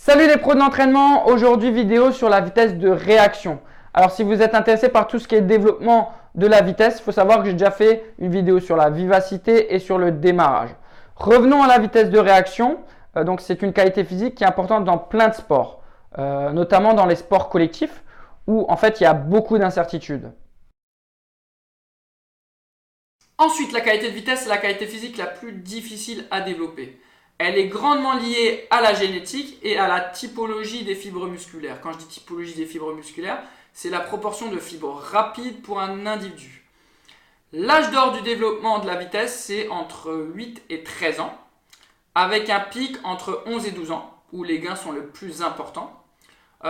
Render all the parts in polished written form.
Salut les pros de l'entraînement, aujourd'hui vidéo sur la vitesse de réaction. Alors si vous êtes intéressé par tout ce qui est développement de la vitesse, il faut savoir que j'ai déjà fait une vidéo sur la vivacité et sur le démarrage. Revenons à la vitesse de réaction. Donc c'est une qualité physique qui est importante dans plein de sports, notamment dans les sports collectifs où en fait il y a beaucoup d'incertitudes. Ensuite, la qualité de vitesse, c'est la qualité physique la plus difficile à développer. Elle est grandement liée à la génétique et à la typologie des fibres musculaires. Quand je dis typologie des fibres musculaires, c'est la proportion de fibres rapides pour un individu. L'âge d'or du développement de la vitesse, c'est entre 8 et 13 ans, avec un pic entre 11 et 12 ans, où les gains sont le plus importants.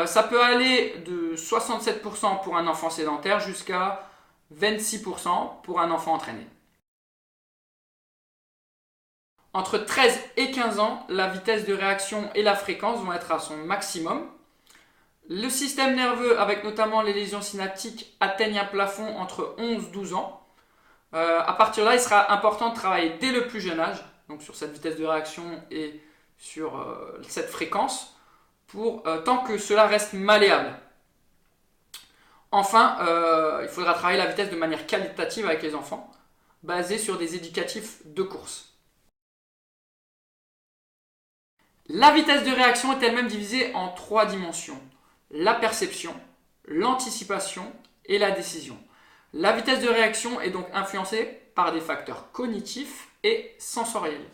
Ça peut aller de 67% pour un enfant sédentaire jusqu'à 26% pour un enfant entraîné. Entre 13 et 15 ans, la vitesse de réaction et la fréquence vont être à son maximum. Le système nerveux, avec notamment les lésions synaptiques, atteignent un plafond entre 11 et 12 ans. À partir de là, il sera important de travailler dès le plus jeune âge, donc sur cette vitesse de réaction et sur cette fréquence, tant que cela reste malléable. Enfin, il faudra travailler la vitesse de manière qualitative avec les enfants, basée sur des éducatifs de course. La vitesse de réaction est elle-même divisée en 3 dimensions. La perception, l'anticipation et la décision. La vitesse de réaction est donc influencée par des facteurs cognitifs et sensoriels.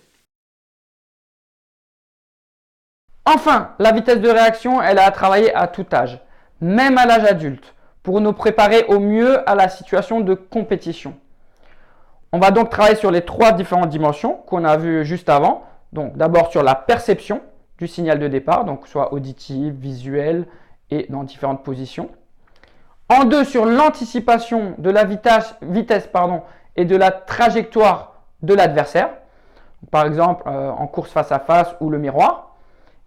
Enfin, la vitesse de réaction, elle a à travailler à tout âge, même à l'âge adulte, pour nous préparer au mieux à la situation de compétition. On va donc travailler sur les 3 différentes dimensions qu'on a vues juste avant. Donc d'abord sur la perception du signal de départ, donc soit auditive, visuelle et dans différentes positions. En 2, sur l'anticipation de la vitesse et de la trajectoire de l'adversaire, par exemple en course face à face ou le miroir.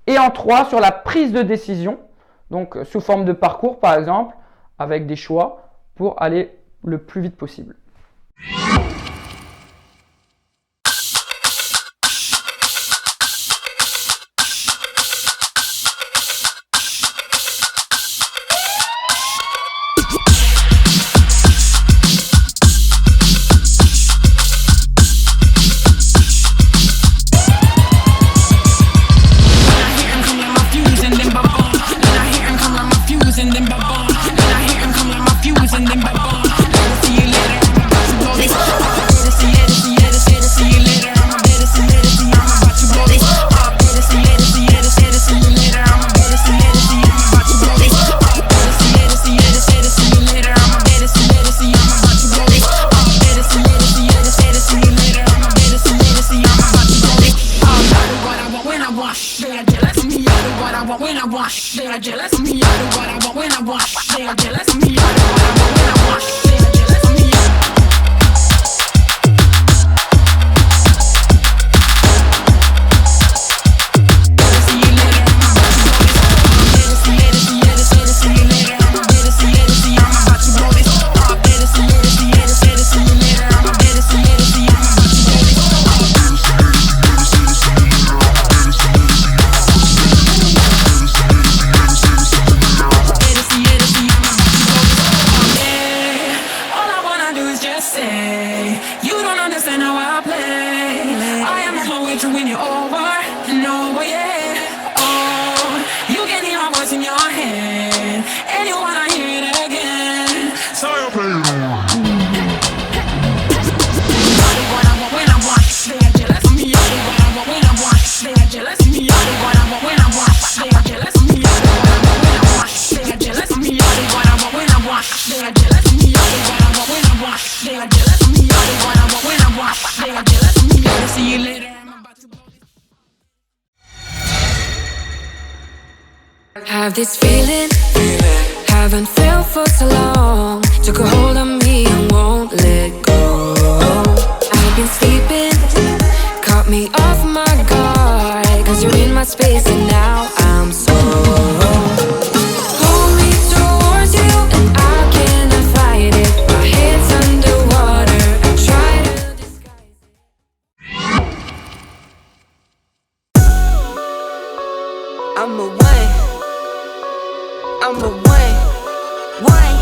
Et en 3, sur la prise de décision, donc sous forme de parcours par exemple, avec des choix pour aller le plus vite possible. Have this feeling, haven't felt for so long. Took a hold on me and won't let go. I've been sleeping, caught me off my guard. Cause you're in my space and now I'm so pull me towards you and I cannot fight it. My head's underwater, I try to disguise it. I'm one. I'm a one. One.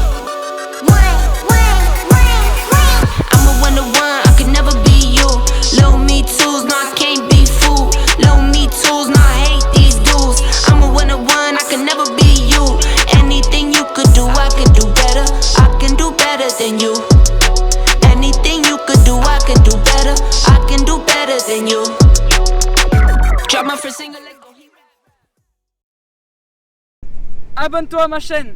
I'm a 1-to-1, I could never be you. Little me tools, no, I can't be fooled. Little me tools, no, I hate these dudes. I'm a 1-to-1, I could never be you. Anything you could do, I could do better. I can do better than you. Anything you could do, I could do better. I can do better than you. Drop my first single like Abonne-toi à ma chaîne.